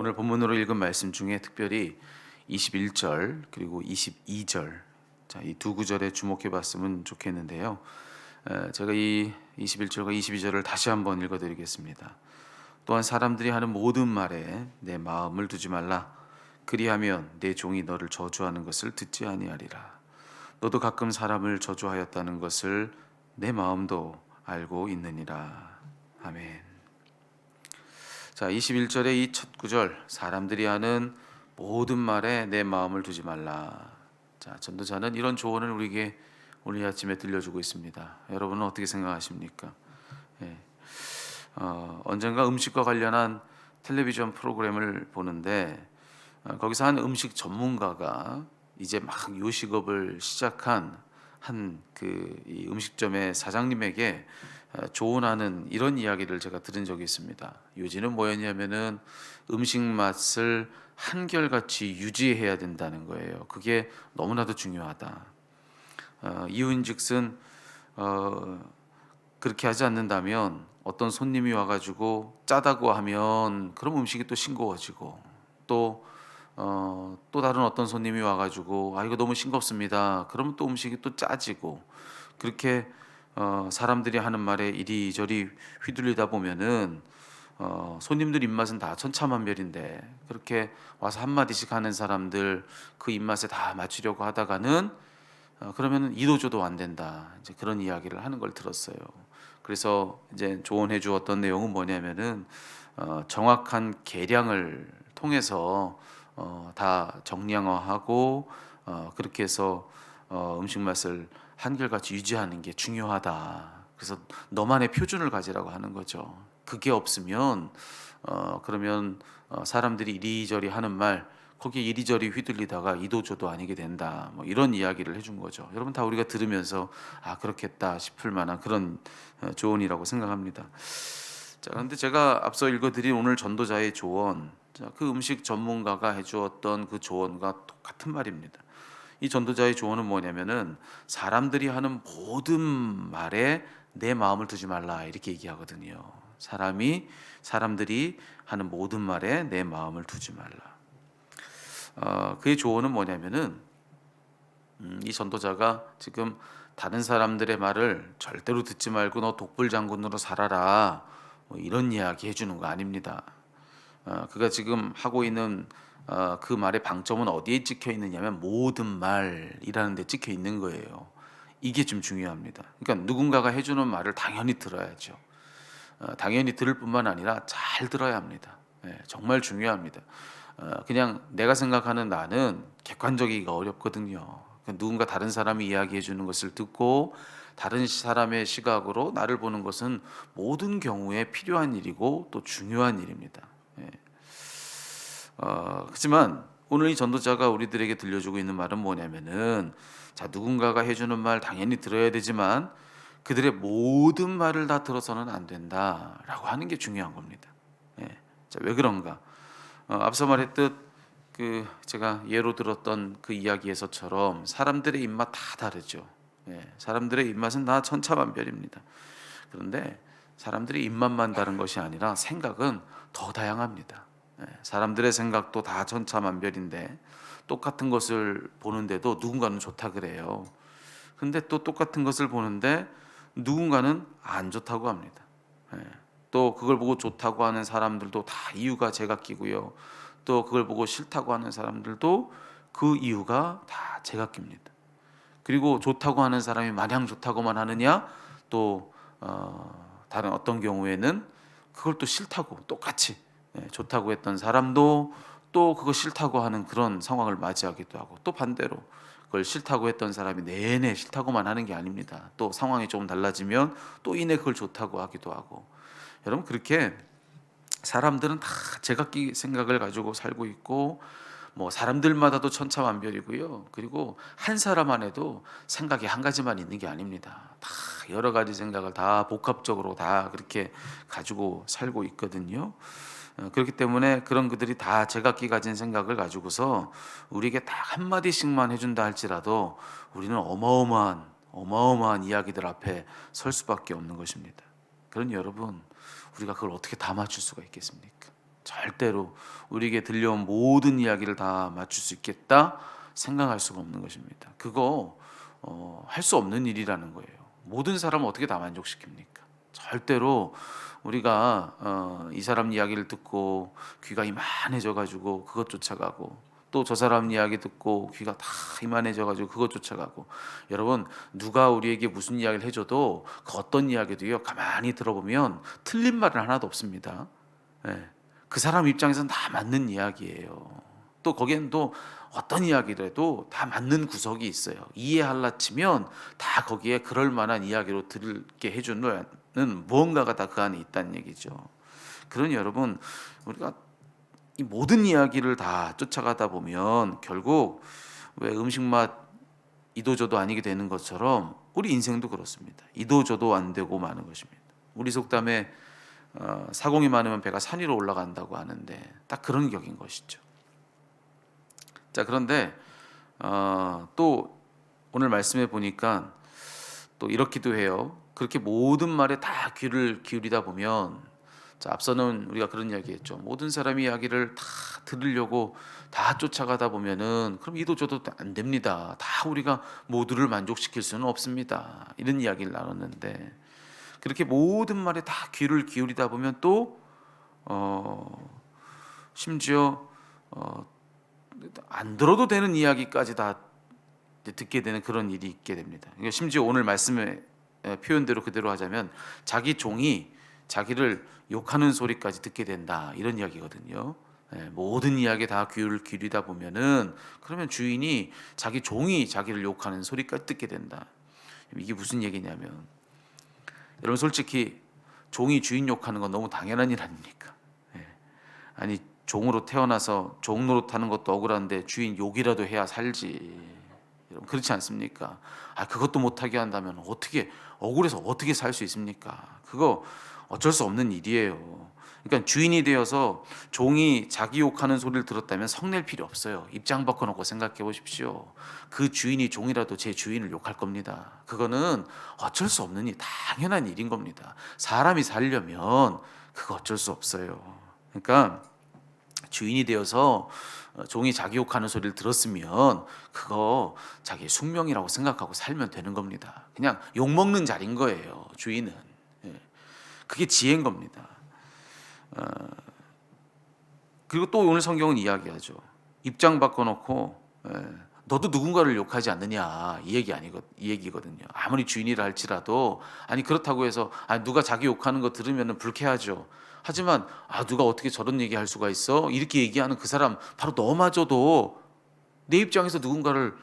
오늘 본문으로 읽은 말씀 중에 특별히 21절 그리고 22절 이 두 구절에 주목해 봤으면 좋겠는데요. 제가 이 21절과 22절을 다시 한번 읽어 드리겠습니다. 또한 사람들이 하는 모든 말에 내 마음을 두지 말라. 그리하면 내 종이 너를 저주하는 것을 듣지 아니하리라. 너도 가끔 사람을 저주하였다는 것을 내 마음도 알고 있느니라. 아멘. 자, 21절의 이 첫 구절, 사람들이 하는 모든 말에 내 마음을 두지 말라. 자, 전도자는 이런 조언을 우리에게 오늘 아침에 들려주고 있습니다. 여러분은 어떻게 생각하십니까? 예. 언젠가 음식과 관련한 텔레비전 프로그램을 보는데 거기서 한 음식 전문가가 이제 막 요식업을 시작한 이 음식점의 사장님에게 조언하는 이런 이야기를 제가 들은 적이 있습니다. 요지는 뭐였냐면은 음식 맛을 한결같이 유지해야 된다는 거예요. 그게 너무나도 중요하다. 이유인즉슨 그렇게 하지 않는다면 어떤 손님이 와가지고 짜다고 하면 그럼 음식이 또 싱거워지고 또 다른 어떤 손님이 와가지고 이거 너무 싱겁습니다. 그러면 또 음식이 또 짜지고 그렇게 사람들이 하는 말에 이리저리 휘둘리다 보면은 손님들 입맛은 다 천차만별인데 그렇게 와서 한 마디씩 하는 사람들 그 입맛에 다 맞추려고 하다가는 그러면은 이도저도 안 된다. 이제 그런 이야기를 하는 걸 들었어요. 그래서 이제 조언해 주었던 내용은 뭐냐면은 정확한 계량을 통해서 다 정량화하고 그렇게 해서 음식 맛을 한결같이 유지하는 게 중요하다. 그래서 너만의 표준을 가지라고 하는 거죠. 그게 없으면 그러면 사람들이 이리저리 하는 말 거기에 이리저리 휘둘리다가 이도저도 아니게 된다. 뭐 이런 이야기를 해준 거죠. 여러분 다 우리가 들으면서 그렇겠다 싶을 만한 그런 조언이라고 생각합니다. 자, 그런데 제가 앞서 읽어드린 오늘 전도자의 조언, 자, 그 음식 전문가가 해주었던 그 조언과 똑같은 말입니다. 이 전도자의 조언은 뭐냐면은 사람들이 하는 모든 말에 내 마음을 두지 말라 이렇게 얘기하거든요. 사람들이 하는 모든 말에 내 마음을 두지 말라. 그의 조언은 뭐냐면은 이 전도자가 지금 다른 사람들의 말을 절대로 듣지 말고 너 독불장군으로 살아라 뭐 이런 이야기 해주는 거 아닙니다. 그가 지금 하고 있는 그 말의 방점은 어디에 찍혀 있느냐면 모든 말이라는 데 찍혀 있는 거예요. 이게 좀 중요합니다. 그러니까 누군가가 해주는 말을 당연히 들어야죠. 당연히 들을 뿐만 아니라 잘 들어야 합니다. 정말 중요합니다. 그냥 내가 생각하는 나는 객관적이기가 어렵거든요. 누군가 다른 사람이 이야기해 주는 것을 듣고 다른 사람의 시각으로 나를 보는 것은 모든 경우에 필요한 일이고 또 중요한 일입니다. 하지만 오늘 이 전도자가 우리들에게 들려주고 있는 말은 뭐냐면은 자, 누군가가 해주는 말 당연히 들어야 되지만 그들의 모든 말을 다 들어서는 안 된다라고 하는 게 중요한 겁니다. 자, 왜 그런가? 앞서 말했듯 제가 예로 들었던 그 이야기에서처럼 사람들의 입맛 다 다르죠. 사람들의 입맛은 다 천차만별입니다. 그런데 사람들의 입맛만 다른 것이 아니라 생각은 더 다양합니다. 사람들의 생각도 다 천차만별인데 똑같은 것을 보는데도 누군가는 좋다 그래요. 근데 또 똑같은 것을 보는데 누군가는 안 좋다고 합니다. 또 그걸 보고 좋다고 하는 사람들도 다 이유가 제각기고요. 또 그걸 보고 싫다고 하는 사람들도 그 이유가 다 제각기입니다. 그리고 좋다고 하는 사람이 마냥 좋다고만 하느냐, 또 다른 어떤 경우에는 그걸 또 싫다고 똑같이 좋다고 했던 사람도 또 그거 싫다고 하는 그런 상황을 맞이하기도 하고, 또 반대로 그걸 싫다고 했던 사람이 내내 싫다고만 하는 게 아닙니다. 또 상황이 조금 달라지면 또 이내 그걸 좋다고 하기도 하고. 여러분, 그렇게 사람들은 다 제각기 생각을 가지고 살고 있고, 뭐 사람들마다도 천차만별이고요. 그리고 한 사람 안에도 생각이 한 가지만 있는 게 아닙니다. 다 여러 가지 생각을 다 복합적으로 다 그렇게 가지고 살고 있거든요. 그렇기 때문에 그런 그들이 다 제각기 가진 생각을 가지고서 우리에게 딱 한마디씩만 해준다 할지라도 우리는 어마어마한 이야기들 앞에 설 수밖에 없는 것입니다. 그런 여러분, 우리가 그걸 어떻게 다 맞출 수가 있겠습니까? 절대로 우리에게 들려온 모든 이야기를 다 맞출 수 있겠다 생각할 수가 없는 것입니다. 그거 할 수 없는 일이라는 거예요. 모든 사람을 어떻게 다 만족시킵니까? 절대로 우리가 이 사람 이야기를 듣고 귀가 이만해져 가지고 그것 쫓아가고, 또 저 사람 이야기 듣고 귀가 다 이만해져 가지고 그것 쫓아가고, 여러분 누가 우리에게 무슨 이야기를 해줘도 그 어떤 이야기도요 가만히 들어보면 틀린 말은 하나도 없습니다. 예. 그 사람 입장에서는 다 맞는 이야기예요. 또 거기에는 또 어떤 이야기라도 다 맞는 구석이 있어요. 이해하려 치면 다 거기에 그럴 만한 이야기로 들게 해주는 무언가가 다 그 안에 있다는 얘기죠. 그러니 여러분, 우리가 이 모든 이야기를 다 쫓아가다 보면 결국 왜 음식 맛 이도저도 아니게 되는 것처럼 우리 인생도 그렇습니다. 이도저도 안 되고 마는 것입니다. 우리 속담에 사공이 많으면 배가 산 위로 올라간다고 하는데 딱 그런 격인 것이죠. 자, 그런데 또 오늘 말씀해 보니까 또 이렇기도 해요. 그렇게 모든 말에 다 귀를 기울이다 보면, 자, 앞서는 우리가 그런 이야기했죠. 모든 사람이 이야기를 다 들으려고 다 쫓아가다 보면은 그럼 이도저도 안 됩니다. 다 우리가 모두를 만족시킬 수는 없습니다. 이런 이야기를 나눴는데, 그렇게 모든 말에 다 귀를 기울이다 보면 또 심지어 안 들어도 되는 이야기까지 다 듣게 되는 그런 일이 있게 됩니다. 심지어 오늘 말씀의 표현대로 그대로 하자면 자기 종이 자기를 욕하는 소리까지 듣게 된다, 이런 이야기거든요. 모든 이야기에 다 귀를 기울이다 보면은 그러면 주인이 자기 종이 자기를 욕하는 소리까지 듣게 된다. 이게 무슨 얘기냐면, 여러분 솔직히 종이 주인 욕하는 건 너무 당연한 일 아닙니까? 아니 종으로 태어나서 종 노릇하는 것도 억울한데 주인 욕이라도 해야 살지. 여러분 그렇지 않습니까? 그것도 못하게 한다면 어떻게 억울해서 어떻게 살 수 있습니까? 그거 어쩔 수 없는 일이에요. 그러니까 주인이 되어서 종이 자기 욕하는 소리를 들었다면 성낼 필요 없어요. 입장 바꿔놓고 생각해 보십시오. 그 주인이 종이라도 제 주인을 욕할 겁니다. 그거는 어쩔 수 없는 일, 당연한 일인 겁니다. 사람이 살려면 그거 어쩔 수 없어요. 그러니까 주인이 되어서 종이 자기 욕하는 소리를 들었으면 그거 자기의 숙명이라고 생각하고 살면 되는 겁니다. 그냥 욕먹는 자리인 거예요, 주인은. 그게 지혜인 겁니다. 그리고 또 오늘 성경은 이야기하죠. 입장 바꿔놓고 너도 누군가를 욕하지 않느냐, 이 얘기거든요. 아무리 주인이라 할지라도, 아니 그렇다고 해서 누가 자기 욕하는 거 들으면 불쾌하죠. 하지만 누가 어떻게 저런 얘기할 수가 있어? 이렇게 얘기하는 그 사람 바로 너마저도 내 입장에서 누군가를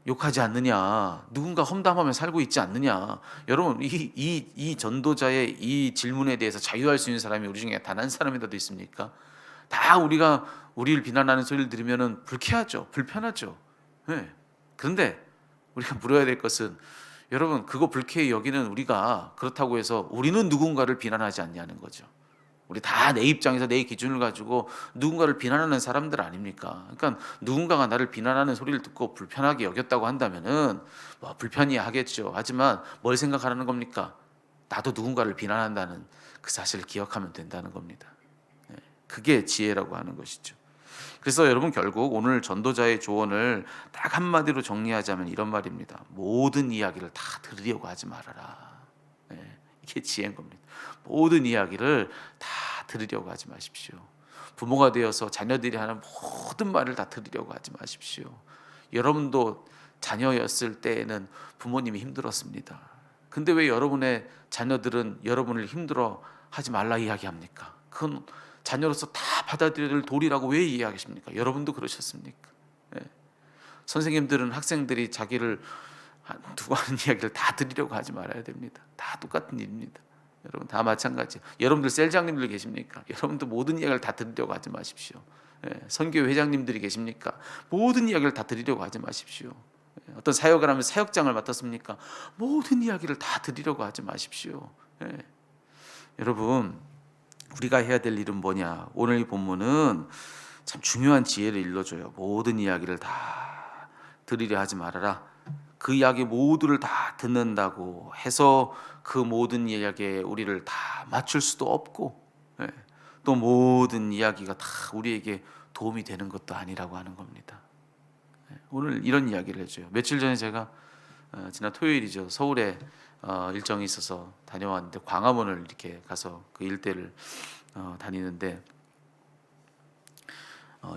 욕하지 않느냐, 누군가 험담하며 살고 있지 않느냐. 여러분 이 전도자의 이 질문에 대해서 자유할 수 있는 사람이 우리 중에 단 한 사람이라도 있습니까? 다 우리가 우리를 비난하는 소리를 들으면 불쾌하죠, 불편하죠. 그런데 우리가 물어야 될 것은, 여러분 그거 불쾌히 여기는 우리가 그렇다고 해서 우리는 누군가를 비난하지 않냐는 거죠. 우리 다 내 입장에서 내 기준을 가지고 누군가를 비난하는 사람들 아닙니까? 그러니까 누군가가 나를 비난하는 소리를 듣고 불편하게 여겼다고 한다면은 뭐 불편히 하겠죠. 하지만 뭘 생각하는 겁니까? 나도 누군가를 비난한다는 그 사실을 기억하면 된다는 겁니다. 그게 지혜라고 하는 것이죠. 그래서 여러분 결국 오늘 전도자의 조언을 딱 한마디로 정리하자면 이런 말입니다. 모든 이야기를 다 들으려고 하지 말아라. 이게 지혜인 겁니다. 모든 이야기를 다 들으려고 하지 마십시오. 부모가 되어서 자녀들이 하는 모든 말을 다 들으려고 하지 마십시오. 여러분도 자녀였을 때에는 부모님이 힘들었습니다. 근데 왜 여러분의 자녀들은 여러분을 힘들어 하지 말라 이야기합니까? 그건 자녀로서 다 받아들여야 될 도리라고 왜 이야기하십니까? 여러분도 그러셨습니까? 선생님들은 학생들이 자기를 두고 하는 이야기를 다 들으려고 하지 말아야 됩니다. 다 똑같은 일입니다. 여러분 다 마찬가지. 여러분들 셀장님들 계십니까? 여러분도 모든 이야기를 다 들으려고 하지 마십시오. 선교 회장님들이 계십니까? 모든 이야기를 다 들으려고 하지 마십시오. 어떤 사역을 하면 사역장을 맡았습니까? 모든 이야기를 다 들으려고 하지 마십시오. 여러분 우리가 해야 될 일은 뭐냐? 오늘 이 본문은 참 중요한 지혜를 일러줘요. 모든 이야기를 다 들으려 하지 말아라. 그 이야기 모두를 다 듣는다고 해서 그 모든 이야기에 우리를 다 맞출 수도 없고, 또 모든 이야기가 다 우리에게 도움이 되는 것도 아니라고 하는 겁니다. 오늘 이런 이야기를 해줘요. 며칠 전에 제가 지난 토요일이죠. 서울에 일정이 있어서 다녀왔는데 광화문을 이렇게 가서 그 일대를 다니는데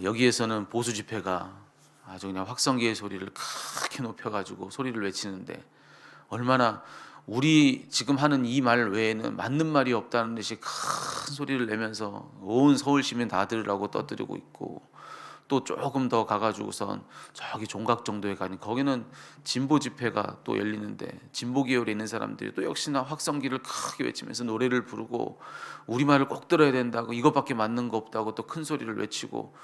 여기에서는 보수 집회가 아주 그냥 확성기의 소리를 크게 높여가지고 소리를 외치는데 얼마나 우리 지금 하는 이 말 외에는 맞는 말이 없다는 듯이 큰 소리를 내면서 온 서울 시민 다 들으라고 떠들고 있고, 또 조금 더 가가지고선 저기 종각 정도에 가니 거기는 진보 집회가 또 열리는데 진보 계열에 있는 사람들이 또 역시나 확성기를 크게 외치면서 노래를 부르고 우리 말을 꼭 들어야 된다고, 이것밖에 맞는 거 없다고 또 큰 소리를 외치고.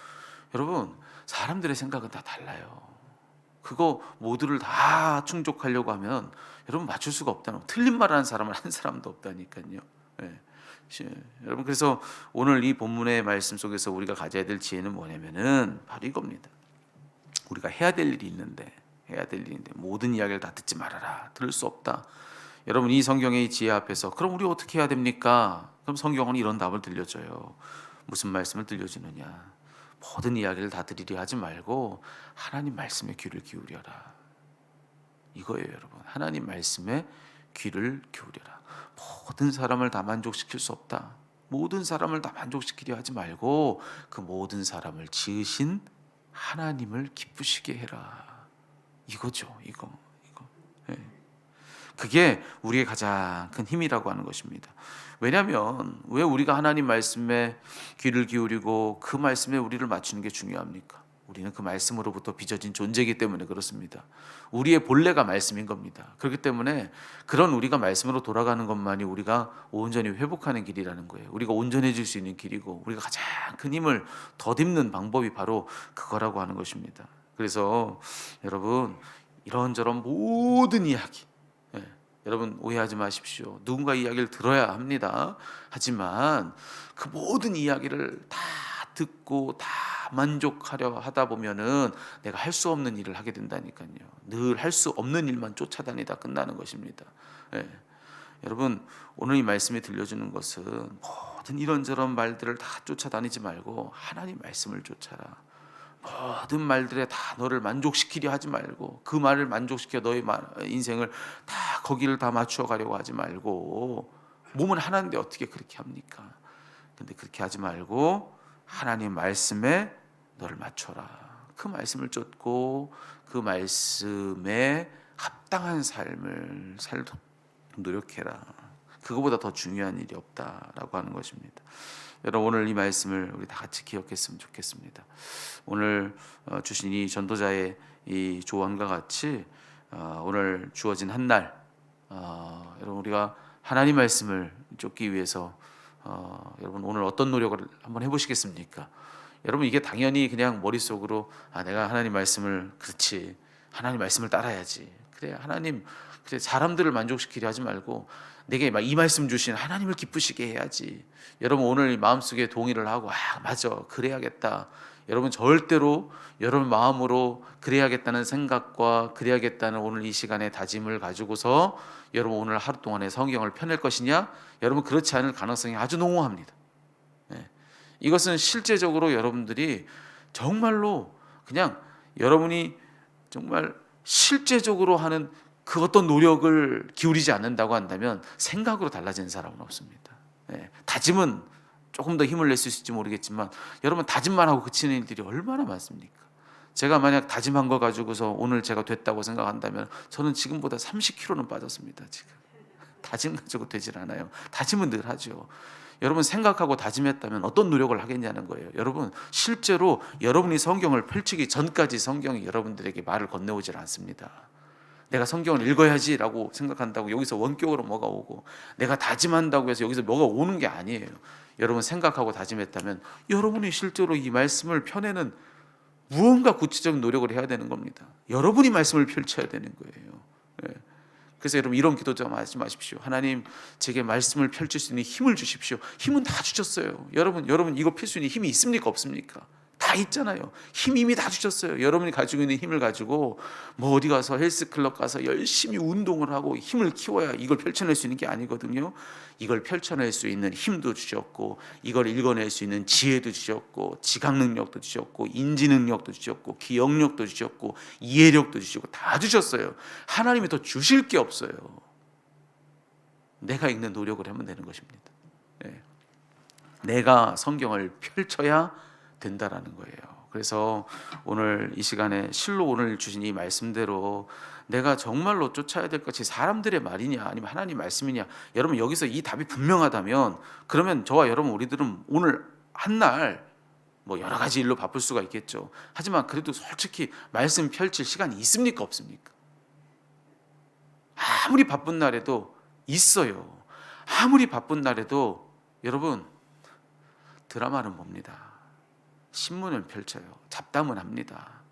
여러분, 사람들의 생각은 다 달라요. 그거 모두를 다 충족하려고 하면 여러분 맞출 수가 없다는, 틀린 말 하는 사람은 한 사람도 없다니까요. 예. 여러분, 그래서 오늘 이 본문의 말씀 속에서 우리가 가져야 될 지혜는 뭐냐면은 바로 이겁니다. 우리가 해야 될 일이 있는데 모든 이야기를 다 듣지 말아라, 들을 수 없다. 여러분, 이 성경의 지혜 앞에서 그럼 우리 어떻게 해야 됩니까? 그럼 성경은 이런 답을 들려줘요. 무슨 말씀을 들려주느냐? 모든 이야기를 다 들으려 하지 말고 하나님 말씀에 귀를 기울여라, 이거예요. 여러분, 하나님 말씀에 귀를 기울여라. 모든 사람을 다 만족시킬 수 없다. 모든 사람을 다 만족시키려 하지 말고 그 모든 사람을 지으신 하나님을 기쁘시게 해라, 이거죠. 이거. 예. 그게 우리의 가장 큰 힘이라고 하는 것입니다. 왜냐하면 왜 우리가 하나님 말씀에 귀를 기울이고 그 말씀에 우리를 맞추는 게 중요합니까? 우리는 그 말씀으로부터 빚어진 존재이기 때문에 그렇습니다. 우리의 본래가 말씀인 겁니다. 그렇기 때문에 그런 우리가 말씀으로 돌아가는 것만이 우리가 온전히 회복하는 길이라는 거예요. 우리가 온전해질 수 있는 길이고, 우리가 가장 큰 힘을 덧입는 방법이 바로 그거라고 하는 것입니다. 그래서 여러분, 이런저런 모든 이야기, 여러분 오해하지 마십시오. 누군가 이야기를 들어야 합니다. 하지만 그 모든 이야기를 다 듣고 다 만족하려 하다 보면은 내가 할 수 없는 일을 하게 된다니까요. 늘 할 수 없는 일만 쫓아다니다 끝나는 것입니다. 예. 여러분, 오늘 이 말씀이 들려주는 것은 모든 이런저런 말들을 다 쫓아다니지 말고 하나님 말씀을 쫓아라. 모든 말들에 다 너를 만족시키려 하지 말고, 그 말을 만족시켜 너의 인생을 다 거기를 다 맞추어 가려고 하지 말고. 몸은 하나인데 어떻게 그렇게 합니까? 근데 그렇게 하지 말고 하나님 말씀에 너를 맞춰라. 그 말씀을 쫓고 그 말씀에 합당한 삶을 살도록 노력해라. 그거보다 더 중요한 일이 없다라고 하는 것입니다. 여러분, 오늘 이 말씀을 우리 다 같이 기억했으면 좋겠습니다. 오늘 주신 이 전도자의 이 조언과 같이 오늘 주어진 한 날, 여러분 우리가 하나님 말씀을 쫓기 위해서 여러분 오늘 어떤 노력을 한번 해보시겠습니까? 여러분, 이게 당연히 그냥 머릿속으로 내가 하나님 말씀을, 그렇지, 하나님 말씀을 따라야지, 그래 하나님, 그래 사람들을 만족시키려 하지 말고 내게 이 말씀 주신 하나님을 기쁘시게 해야지. 여러분, 오늘 마음속에 동의를 하고 맞아, 그래야겠다. 여러분, 절대로 여러분 마음으로 그래야겠다는 생각과 그래야겠다는 오늘 이 시간의 다짐을 가지고서 여러분 오늘 하루 동안에 성경을 펴낼 것이냐? 여러분, 그렇지 않을 가능성이 아주 농후합니다. 이것은 실제적으로 여러분들이 정말로 그냥 여러분이 정말 실제적으로 하는 그 어떤 노력을 기울이지 않는다고 한다면 생각으로 달라지는 사람은 없습니다. 다짐은 조금 더 힘을 낼 수 있을지 모르겠지만 여러분, 다짐만 하고 그치는 일들이 얼마나 많습니까? 제가 만약 다짐한 거 가지고서 오늘 제가 됐다고 생각한다면 저는 지금보다 30kg는 빠졌습니다. 지금 다짐 가지고 되질 않아요. 다짐은 늘 하죠. 여러분, 생각하고 다짐했다면 어떤 노력을 하겠냐는 거예요. 여러분, 실제로 여러분이 성경을 펼치기 전까지 성경이 여러분들에게 말을 건네오질 않습니다. 내가 성경을 읽어야지라고 생각한다고 여기서 원격으로 뭐가 오고, 내가 다짐한다고 해서 여기서 뭐가 오는 게 아니에요. 여러분, 생각하고 다짐했다면 여러분이 실제로 이 말씀을 펴내는 무언가 구체적인 노력을 해야 되는 겁니다. 여러분이 말씀을 펼쳐야 되는 거예요. 그래서 여러분, 이런 기도 좀 하지 마십시오. 하나님, 제게 말씀을 펼칠 수 있는 힘을 주십시오. 힘은 다 주셨어요. 여러분 이거 펼 수 있는 힘이 있습니까? 없습니까? 다 있잖아요. 힘 이미 다 주셨어요. 여러분이 가지고 있는 힘을 가지고 뭐 어디 가서 헬스클럽 가서 열심히 운동을 하고 힘을 키워야 이걸 펼쳐낼 수 있는 게 아니거든요. 이걸 펼쳐낼 수 있는 힘도 주셨고, 이걸 읽어낼 수 있는 지혜도 주셨고, 지각 능력도 주셨고, 인지 능력도 주셨고, 기억력도 주셨고, 이해력도 주시고 다 주셨어요. 하나님이 더 주실 게 없어요. 내가 읽는 노력을 하면 되는 것입니다. 예. 내가 성경을 펼쳐야 된다라는 거예요. 그래서 오늘 이 시간에 실로 오늘 주신 이 말씀대로 내가 정말로 쫓아야 될 것이 사람들의 말이냐 아니면 하나님 말씀이냐, 여러분 여기서 이 답이 분명하다면 그러면 저와 여러분 우리들은 오늘 한 날 뭐 여러 가지 일로 바쁠 수가 있겠죠. 하지만 그래도 솔직히 말씀 펼칠 시간이 있습니까 없습니까? 아무리 바쁜 날에도 있어요. 아무리 바쁜 날에도 여러분 드라마는 봅니다. 신문을 펼쳐요. 잡담을 합니다.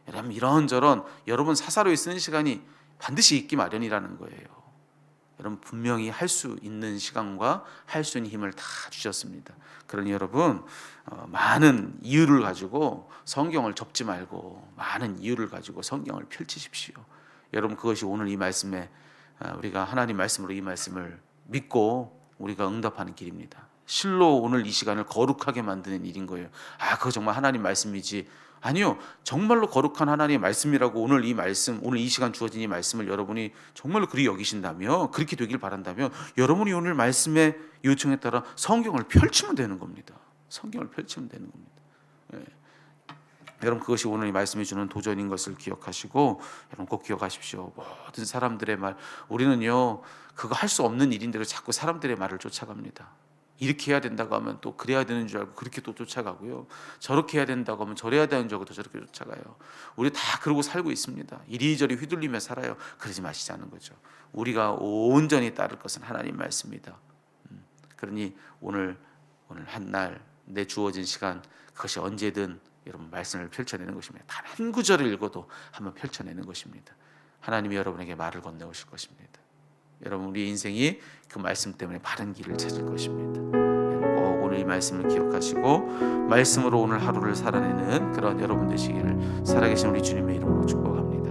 여러분 이런저런 여러분 사사로이 쓰는 시간이 반드시 있기 마련이라는 거예요. 여러분 분명히 할 수 있는 시간과 할 수 있는 힘을 다 주셨습니다. 그러니 여러분 많은 이유를 가지고 성경을 접지 말고 많은 이유를 가지고 성경을 펼치십시오. 여러분 그것이 오늘 이 말씀에 우리가 하나님 말씀으로 이 말씀을 믿고 우리가 응답하는 길입니다. 실로 오늘 이 시간을 거룩하게 만드는 일인 거예요. 그거 정말 하나님 말씀이지. 아니요, 정말로 거룩한 하나님의 말씀이라고 오늘 이 말씀, 오늘 이 시간 주어진 이 말씀을 여러분이 정말로 그리 여기신다면, 그렇게 되길 바란다면 여러분이 오늘 말씀의 요청에 따라 성경을 펼치면 되는 겁니다. 성경을 펼치면 되는 겁니다. 예. 여러분 그것이 오늘 이 말씀이 주는 도전인 것을 기억하시고, 여러분 꼭 기억하십시오. 모든 사람들의 말, 우리는요 그거 할 수 없는 일인데도 자꾸 사람들의 말을 쫓아갑니다. 이렇게 해야 된다고 하면 또 그래야 되는 줄 알고 그렇게 또 쫓아가고요. 저렇게 해야 된다고 하면 저래야 되는 줄 알고 또 저렇게 쫓아가요. 우리 다 그러고 살고 있습니다. 이리저리 휘둘리며 살아요. 그러지 마시자는 거죠. 우리가 온전히 따를 것은 하나님 말씀이다. 그러니 오늘 한 날 내 주어진 시간, 그것이 언제든 여러분 말씀을 펼쳐내는 것입니다. 단 한 구절을 읽어도 한번 펼쳐내는 것입니다. 하나님이 여러분에게 말을 건네오실 것입니다. 여러분 우리 인생이 그 말씀 때문에 바른 길을 찾을 것입니다. 꼭 오늘 이 말씀을 기억하시고 말씀으로 오늘 하루를 살아내는 그런 여러분 되시기를 살아계신 우리 주님의 이름으로 축복합니다.